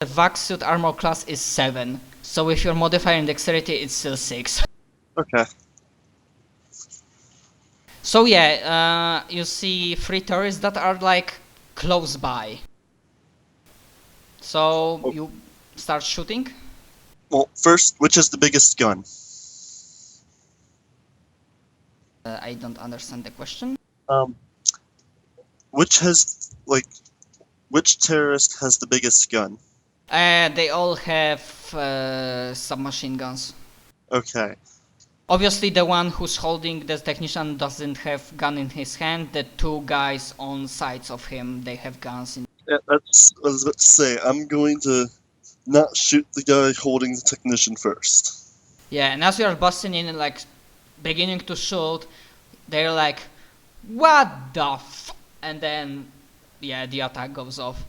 The vac suit armor class is 7, so with your modifier in dexterity, it's still 6. Okay. So yeah, you see 3 turrets that are like close by. So you start shooting. Well, first, which is the biggest gun? I don't understand the question. Which terrorist has the biggest gun? They all have submachine guns. Okay. Obviously, the one who's holding the technician doesn't have gun in his hand. The 2 guys on sides of him, they have guns in. Yeah, that's what I was about to say. I'm going to not shoot the guy holding the technician first. Yeah, and as you are busting in and like beginning to shoot, they're like, "What the f?" And then, yeah, the attack goes off.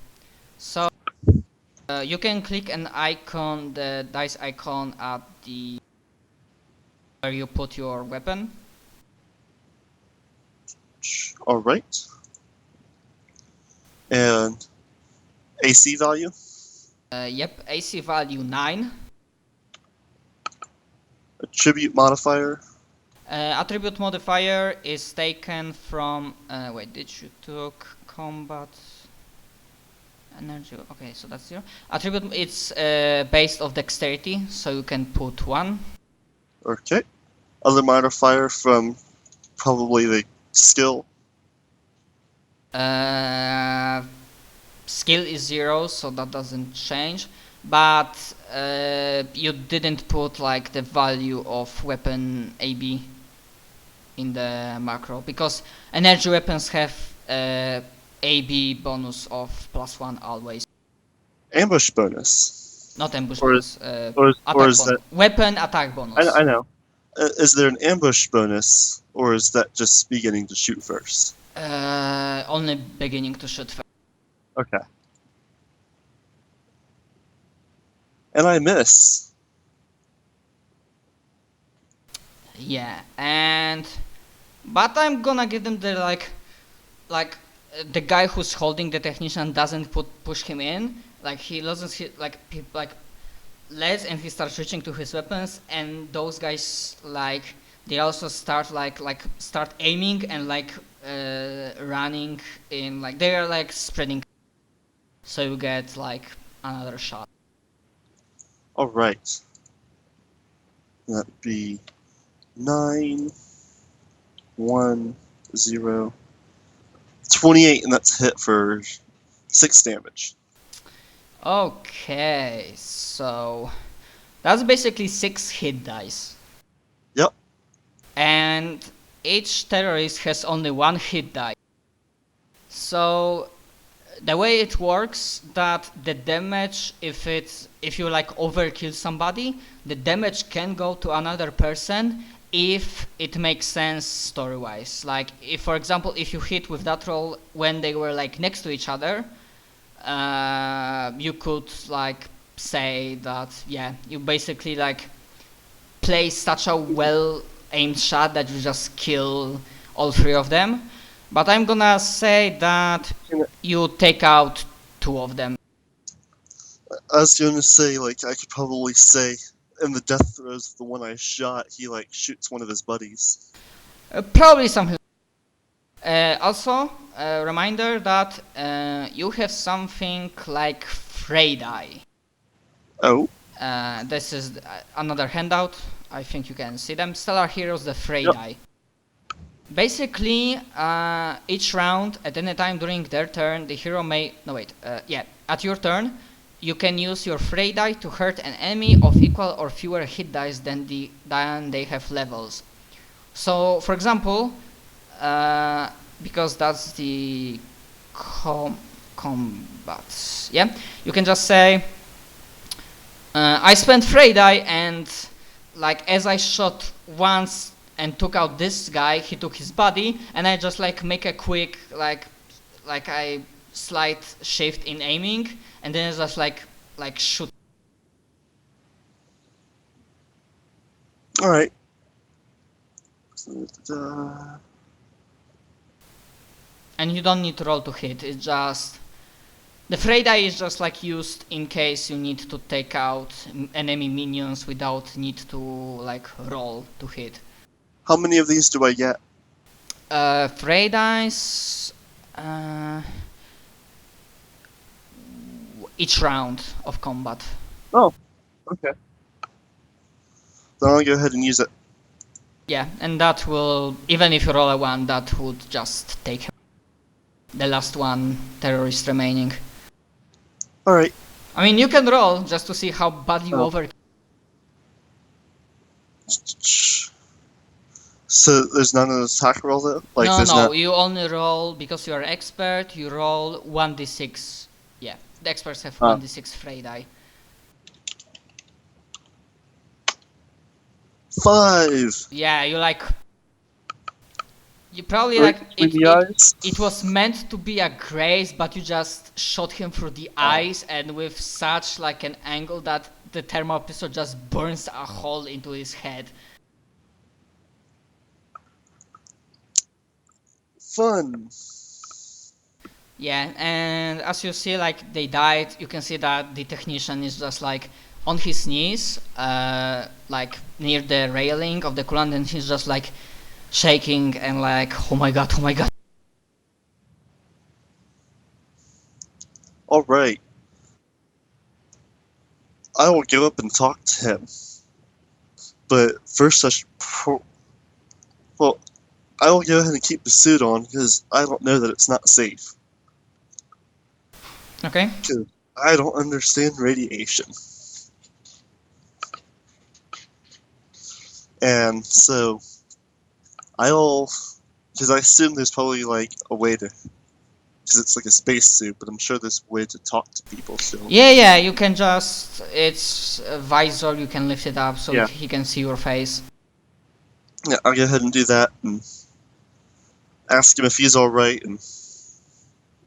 So you can click an icon, the dice icon at the where you put your weapon. All right. And AC value? Yep, AC value 9. Attribute modifier? Attribute modifier is taken from. Wait, did you took combat energy? Okay, so that's 0. Attribute, it's based off dexterity, so you can put 1. Okay. Other modifier from probably the skill? Skill is 0, so that doesn't change. But you didn't put like the value of weapon AB in the macro, because energy weapons have AB bonus of +1 always. Ambush bonus? Not ambush Or bonus. or Attack is bonus. that... Weapon attack bonus. I know. Is there an ambush bonus, or is that just beginning to shoot first? Only beginning to shoot first. Okay. And I miss. Yeah, but I'm gonna give them the the guy who's holding the technician doesn't push him in. Like he doesn't hit like lets, and he starts reaching to his weapons, and those guys they also start start aiming and running in, they are spreading, so you get another shot. All right. That'd be 9, 1, 0, 28, and that's a hit for 6 damage. Okay, so that's basically 6 hit dice. Yep. And each terrorist has only 1 hit die. So the way it works, that the damage, if you overkill somebody, the damage can go to another person if it makes sense story-wise. Like if, for example, if you hit with that roll when they were next to each other, you could say that, yeah, you basically play such a well aimed shot that you just kill all 3 of them. But I'm gonna say that you take out 2 of them. I was gonna say, I could probably say in the death throes of the one I shot, he shoots one of his buddies. Probably something. Also, a reminder that you have something like Frey die. Oh. This is another handout. I think you can see them. Stellar Heroes, the Frey Yep. die. Basically, each round, at any time during their turn, the hero may... No, wait. At your turn, you can use your Frey die to hurt an enemy of equal or fewer hit dice than they have levels. So, for example, because that's the combat, yeah, you can just say, I spent Frey die, and as I shot once and took out this guy, he took his body, and I just make a quick I slight shift in aiming, and then it's just shoot. All right. And you don't need to roll to hit. It's just The Frey die is just like used in case you need to take out enemy minions without need to like roll to hit. How many of these do I get? Frey dice each round of combat. Oh, okay. Then I'll go ahead and use it. Yeah, and that will, even if you roll a 1, that would just take the last one terrorist remaining. Alright. I mean, you can roll just to see how bad you over. So there's none of the attack roll though? Like, No, there's no, not... you only roll, because you're expert, you roll 1d6. Yeah, the experts have Oh. 1d6 Frey die. 5! Yeah, you like... You probably Right like... between the eyes? It was meant to be a graze, but you just shot him through the eyes, and with such like an angle that the thermal pistol just burns a hole into his head. Fun! Yeah, and as you see, like, they died, you can see that the technician is just like on his knees, like near the railing of the coolant, and he's just like shaking and like, oh my god, oh my god. Alright. I will go up and talk to him. But first I should well, I will go ahead and keep the suit on because I don't know that it's not safe. Okay. Because I don't understand radiation. And so, because I assume there's probably like a way to, because it's like a spacesuit, but I'm sure there's a way to talk to people still. Yeah, you can just, it's a visor, you can lift it up so Yeah. he can see your face. Yeah, I'll go ahead and do that and ask him if he's alright and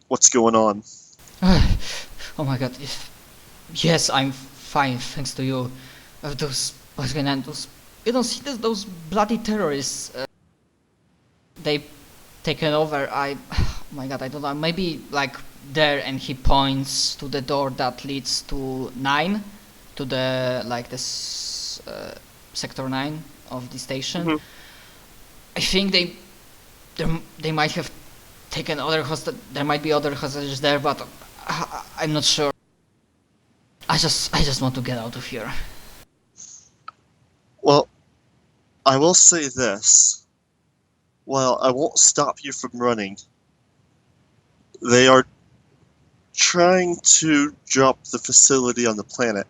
what's going on. Oh my god, yes, I'm fine, thanks to you. Those, what's going on, those, you don't see this, those bloody terrorists, they taken over, oh my god, I don't know, maybe like there, and he points to the door that leads to 9, to the, like this, sector 9 of the station. Mhm. I think they might have taken other hostage, there might be other hostages there, but I'm not sure. I just want to get out of here. Well, I will say this. While I won't stop you from running, they are trying to drop the facility on the planet.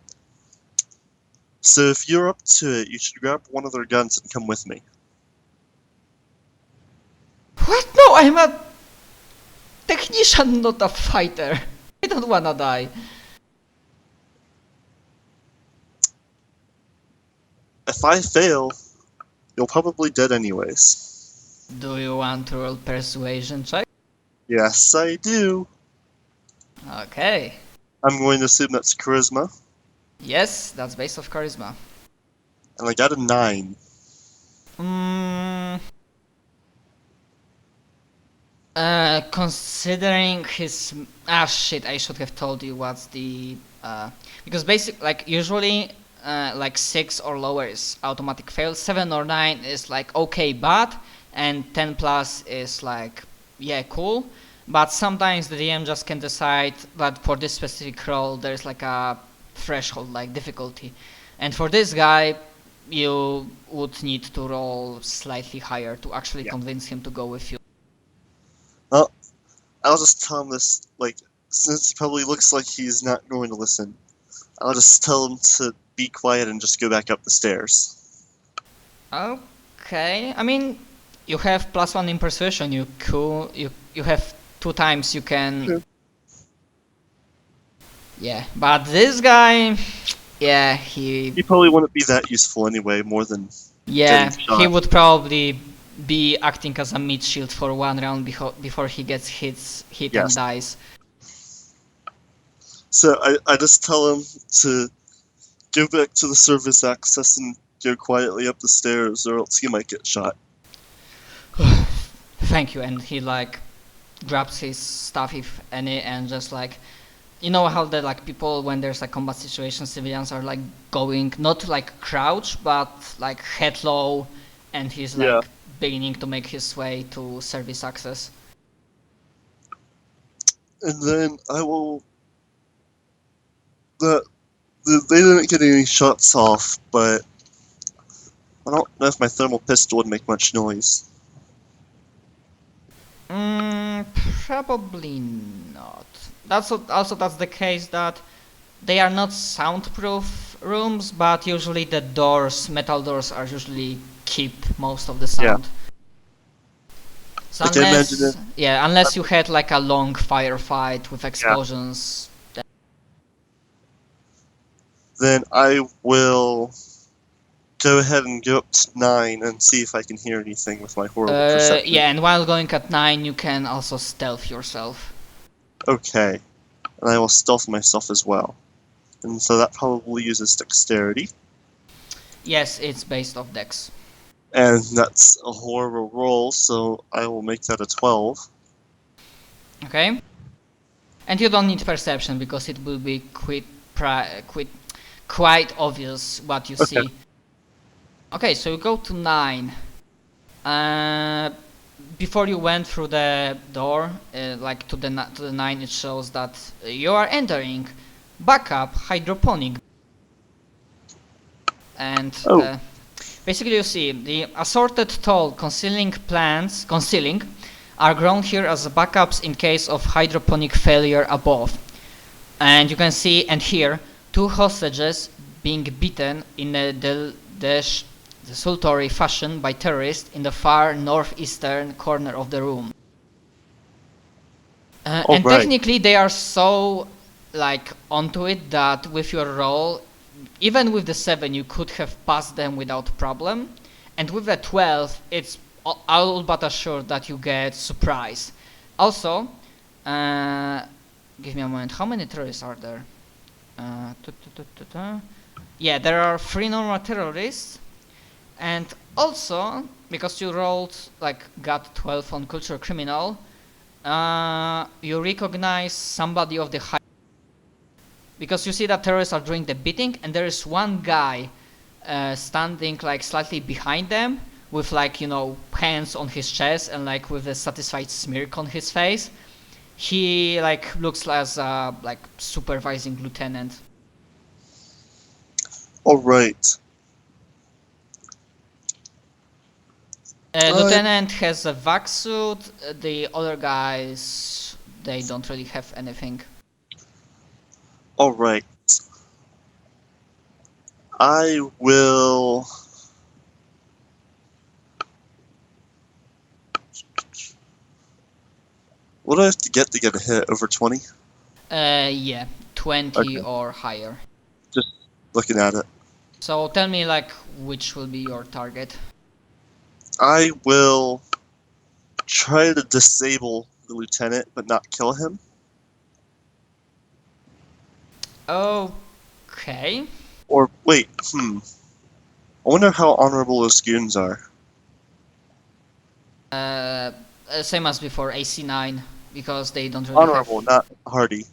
So if you're up to it, you should grab one of their guns and come with me. What? No, I'm a technician, not a fighter. I don't wanna die. If I fail, you'll probably dead anyways. Do you want to roll persuasion check? Yes, I do. Okay. I'm going to assume that's charisma, Yes, that's based off charisma. and I got a 9. Considering his shit, I should have told you what's the because like usually like 6 or lower is automatic fail, 7 or 9 is like okay bad, and 10 plus is like yeah cool. But sometimes the DM just can decide that for this specific role there's like a threshold, like difficulty, and for this guy you would need to roll slightly higher to actually convince him to go with you. Well, I'll just tell him this, like, since he probably looks like he's not going to listen, I'll just tell him to be quiet and just go back up the stairs. Okay, I mean, you have +1 in persuasion. You have 2 times you can. True. Yeah, but this guy, yeah, he probably wouldn't be that useful anyway, more than yeah getting shot. he would probably be acting as a mid shield for 1 round before he gets hit Yes. and dies. So I just tell him to go back to the service access and go quietly up the stairs, or else he might get shot. Thank you, and he like grabs his stuff if any and just like you know how the like people when there's a combat situation, civilians are like going not like crouch but like head low, and he's Yeah. like beginning to make his way to service access. And then I will. They didn't get any shots off, but I don't know if my thermal pistol would make much noise. Mm, Probably not. Also that's the case that they are not soundproof rooms, but usually the doors, metal doors, are usually keep most of the sound. So Like, I imagine unless you had like a long firefight with explosions. Then I will go ahead and go up to 9 and see if I can hear anything with my horrible perception. Yeah, and while going at 9, you can also stealth yourself. Okay. And I will stealth myself as well. And so that probably uses dexterity. Yes, it's based off dex. And that's a horrible roll, so I will make that a 12. Okay. And you don't need perception because it will be quite obvious what you see. Okay, so you go to 9. Before you went through the door, like to the 9, it shows that you are entering backup hydroponic. And basically you see the assorted tall concealing are grown here as backups in case of hydroponic failure above. And you can see and hear 2 hostages being beaten in a desultory fashion by terrorists in the far northeastern corner of the room. And technically they are so like onto it that with your roll, even with the 7 you could have passed them without problem, and with the 12 it's all but assured that you get surprise. Also, give me a moment, how many terrorists are there? Yeah, there are 3 normal terrorists, and also because you rolled got 12 on cultural criminal, you recognize somebody of the high, because you see that terrorists are doing the beating, and there is one guy standing slightly behind them with hands on his chest and with a satisfied smirk on his face. He looks as a supervising lieutenant. All right. Lieutenant has a vac suit. The other guys, they don't really have anything. All right. I will. What do I have to get a hit? Over 20? Yeah, 20 Okay. or higher. Just looking at it. So tell me which will be your target. I will try to disable the lieutenant, but not kill him. Okay. Or wait, I wonder how honorable those goons are. Same as before, AC9, because they don't really Honorable, not hardy.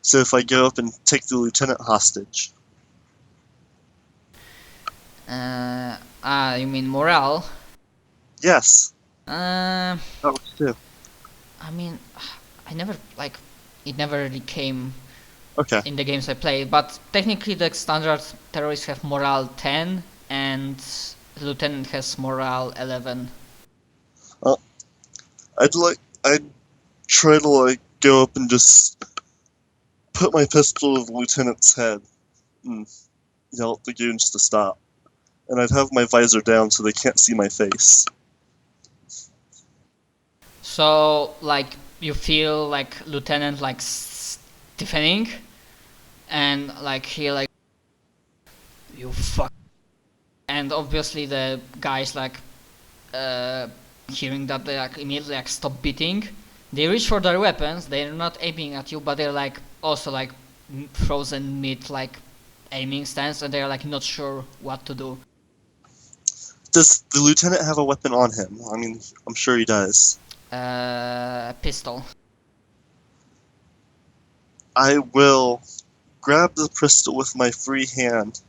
So if I go up and take the lieutenant hostage. You mean morale? Yes. That works too. I mean, I never it never really came Okay. in the games I played, but technically the standard terrorists have morale 10 and the lieutenant has morale 11. I'd try to go up and just put my pistol to the lieutenant's head and yell at the goons to stop. And I'd have my visor down so they can't see my face. So you feel lieutenant stiffening, and he you fuck, and obviously the guys hearing that they immediately stop beating. They reach for their weapons. They're not aiming at you, but they're also frozen mid aiming stance, and they're not sure what to do. Does the lieutenant have a weapon on him? I mean, I'm sure he does. Pistol. I will grab the pistol with my free hand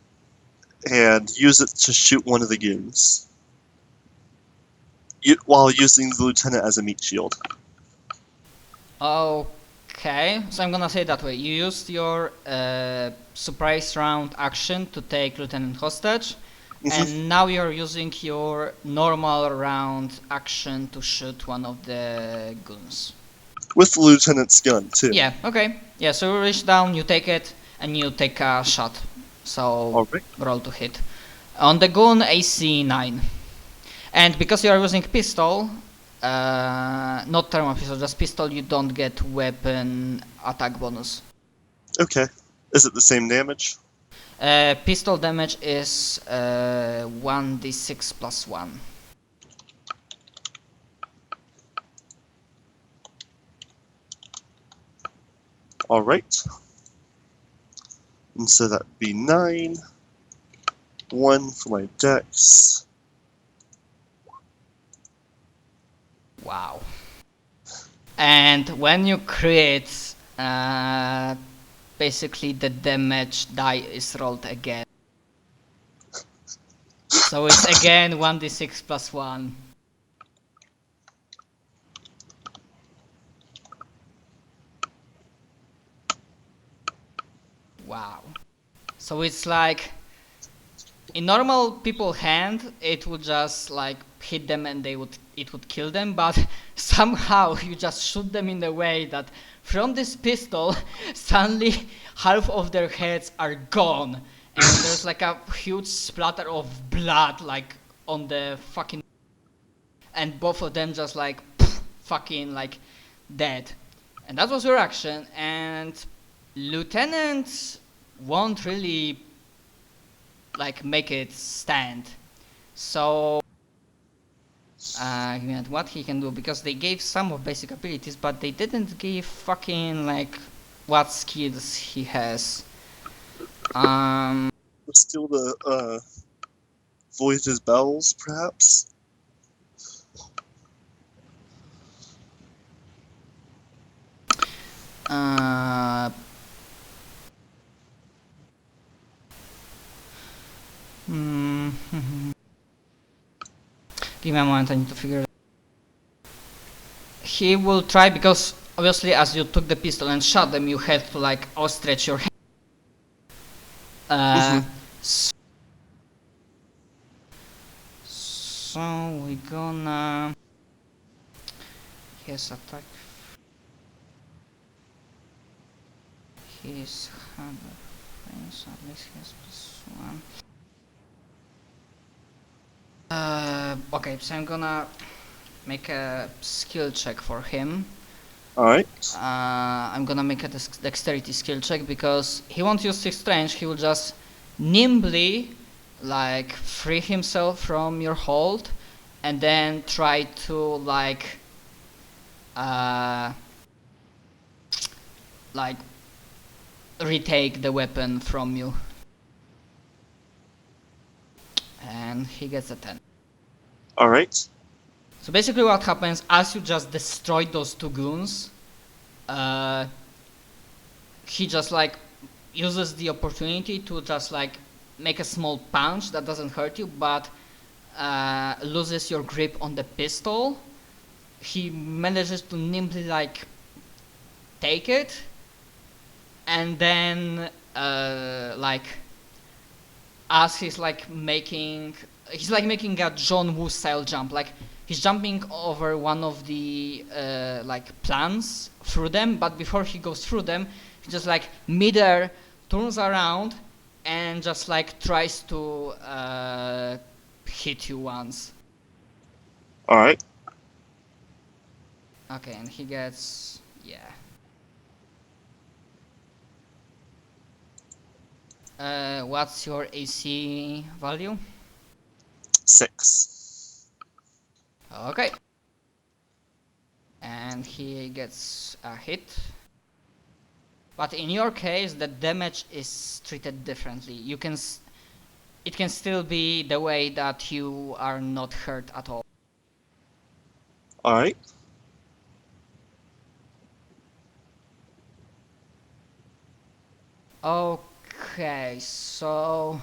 and use it to shoot one of the goons, while using the lieutenant as a meat shield. Okay, so I'm gonna say it that way. You used your surprise round action to take Lieutenant hostage, and now you're using your normal round action to shoot one of the goons. With the lieutenant's gun, too. Yeah, okay. Yeah, so you reach down, you take it, and you take a shot. So Alright. roll to hit. On the goon, AC 9. And because you are using pistol, not thermal pistol, just pistol, you don't get weapon attack bonus. Okay. Is it the same damage? Pistol damage is 1d6 plus 1. Alright. And so that'd be 9. 1 for my dex. Wow. And when you crit, basically the damage die is rolled again. So it's again 1d6 plus 1. Wow. So it's like, in normal people hand, it would just like hit them and it would kill them, but somehow you just shoot them in a way that from this pistol, suddenly half of their heads are gone, and there's like a huge splatter of blood like on the fucking, and both of them just like fucking like dead. And that was your action, and Lieutenant won't really like make it stand. So what he can do, because they gave some of basic abilities, but they didn't give fucking like what skills he has. Steal the void his bowels, perhaps? Give me a moment, I need to figure it out. He will try, because obviously as you took the pistol and shot them, you had to like outstretch your hand. So we're gonna... His attack... His hand frames, at least he has +1. Okay, so I'm gonna make a skill check for him. Alright. I'm gonna make a dexterity skill check, because he won't use 6 strength, he will just nimbly like free himself from your hold and then try to like retake the weapon from you. And he gets a 10. Alright. So basically what happens, as you just destroyed those 2 goons, he just like uses the opportunity to just like make a small punch that doesn't hurt you, but loses your grip on the pistol. He manages to nimbly like take it, and then like as he's like making a John Woo style jump, like he's jumping over one of the like plants through them, but before he goes through them, he just like midair turns around and just like tries to hit you once. Alright. Okay, and he gets, yeah. What's your AC value? 6. Okay. And he gets a hit. But in your case, the damage is treated differently. You can, it can still be the way that you are not hurt at all. Alright. Okay, so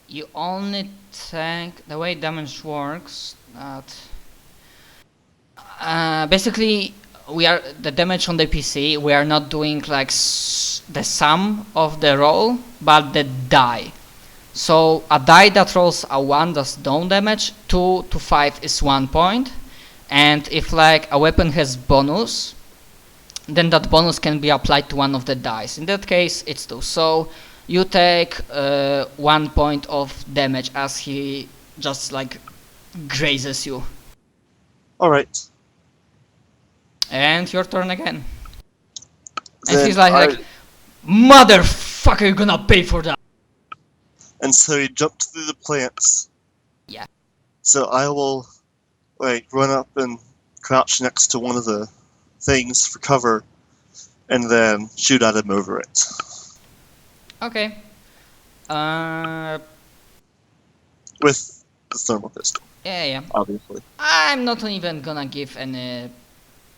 you only take the way damage works. That basically we are the damage on the PC. We are not doing like the sum of the roll, but the die. So a die that rolls a 1 does no damage. 2 to 5 is 1 point, and if like a weapon has bonus, then that bonus can be applied to one of the dice. In that case, it's 2. So you take 1 point of damage as he just like grazes you. Alright. And your turn again. And Then he's like, motherfucker, you're gonna pay for that. And so he jumped through the plants. Yeah. So I will, like, run up and crouch next to one of the things for cover, and then shoot at him over it. Okay. With the thermal pistol, Yeah. obviously. I'm not even gonna give any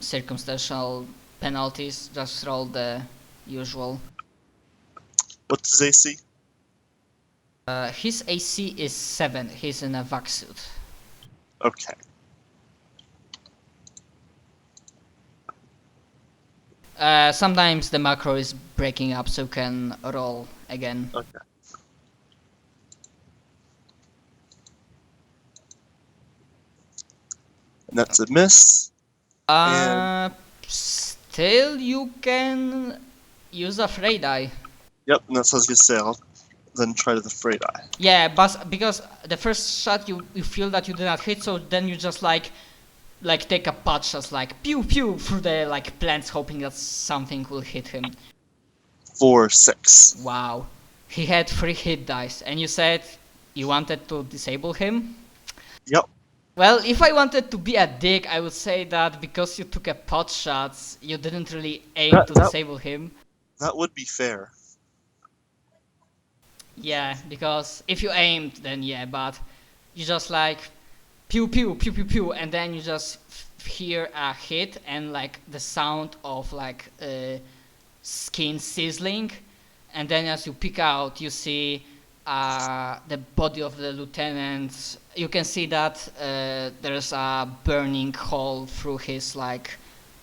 circumstantial penalties. Just roll the usual. What's his AC? His AC is 7. He's in a vac suit. Okay. Sometimes the macro is breaking up, so you can roll again. Okay. And that's a miss. Still you can use a fray die. Yep, and that's what I was gonna say. I'll then try to the fray die. Yeah, but because the first shot you feel that you did not hit, so then you just like take a pot shot like pew pew through the like plants, hoping that something will hit him. 4, 6. Wow, he had 3 hit dice, and you said you wanted to disable him. Yep. Well, if I wanted to be a dick, I would say that because you took a pot shot, you didn't really aim to disable him. That would be fair. Yeah, because if you aimed, then yeah, but you just like pew pew pew pew pew, and then you just hear a hit and like the sound of like skin sizzling, and then as you peek out, you see the body of the lieutenant. You can see that there's a burning hole through his like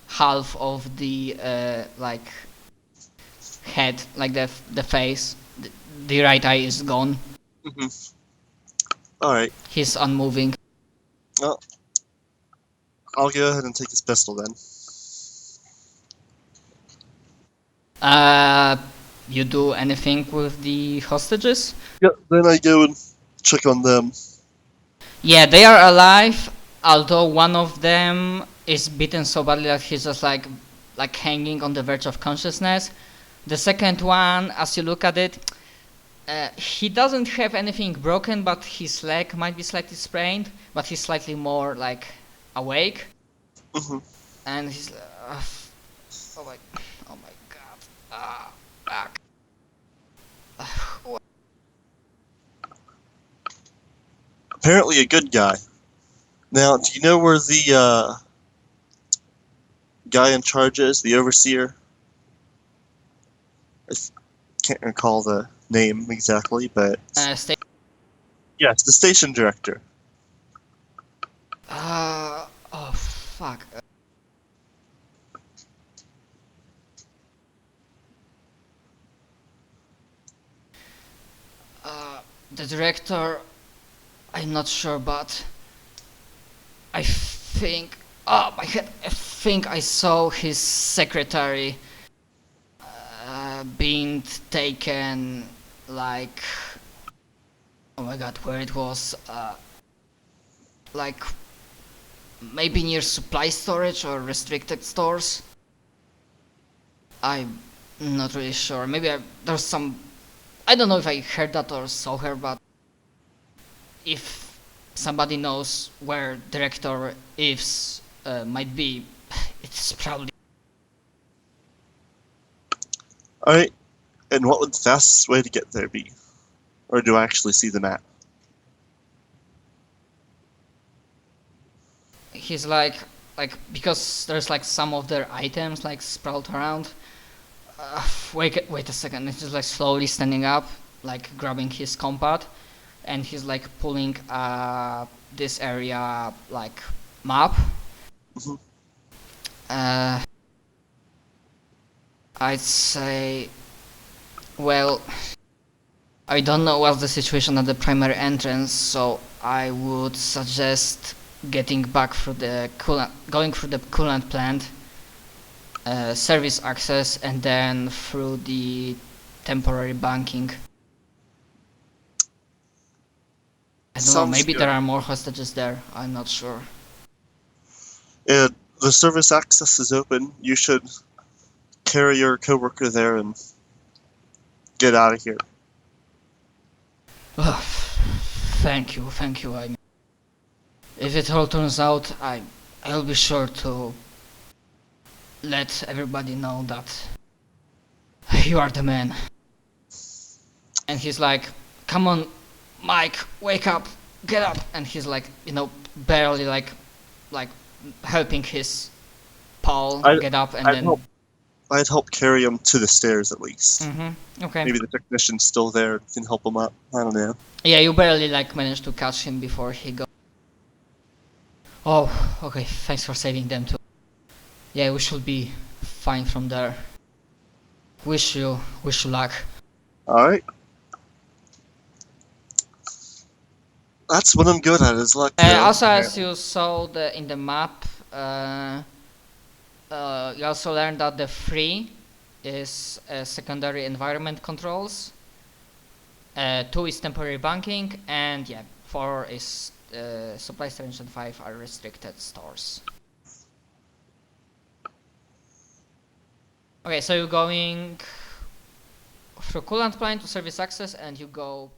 half of the like head, like the face. The right eye is gone. Alright. He's unmoving. Well, I'll go ahead and take his pistol then. You do anything with the hostages? Yep, then I go and check on them. Yeah, they are alive, although one of them is beaten so badly that he's just like hanging on the verge of consciousness. The second one, as you look at it, he doesn't have anything broken, but his leg might be slightly sprained, but he's slightly more like awake. And he's oh my god. Apparently a good guy. Now, do you know where the guy in charge is? The overseer? I can't recall the name exactly, but... yes, the station director. Oh fuck. The director, I'm not sure, but I think, oh my head, I think I saw his secretary being taken, like, oh my god, where it was, like, maybe near supply storage or restricted stores. I'm not really sure. Maybe there's some, I don't know if I heard that or saw her, but if somebody knows where director Eves might be, it's probably... Alright, and what would the fastest way to get there be? Or do I actually see the map? He's like, because there's like some of their items like sprawled around, Wait a second. He's just like slowly standing up, like grabbing his compat, and he's like pulling this area like map. Mhm. Uh, I'd say, well, I don't know what's the situation at the primary entrance, so I would suggest getting back through the coolant, going through the coolant plant, service access, and then through the temporary banking. I don't know, Sounds maybe good. there are more hostages there, I'm not sure. The service access is open. You should carry your coworker there and get out of here. Ugh, thank you. I mean, if it all turns out, I'll be sure to let everybody know that you are the man. And he's like, come on, Mike, wake up, get up. And he's like, barely like helping his pal I- get up, and I'd then. help. I'd help carry him to the stairs at least. Okay. Maybe the technician's still there and can help him up. I don't know. Yeah, you barely like managed to catch him before he goes. Oh, okay. Thanks for saving them too. Yeah, we should be fine from there. Wish you luck. Alright. That's what I'm good at, is luck. Also, as you saw in the map, you also learned that the 3 is secondary environment controls, 2 is temporary banking, and yeah, 4 is supply storage, and 5 are restricted stores. Okay, so you're going through coolant plant to service access, and you go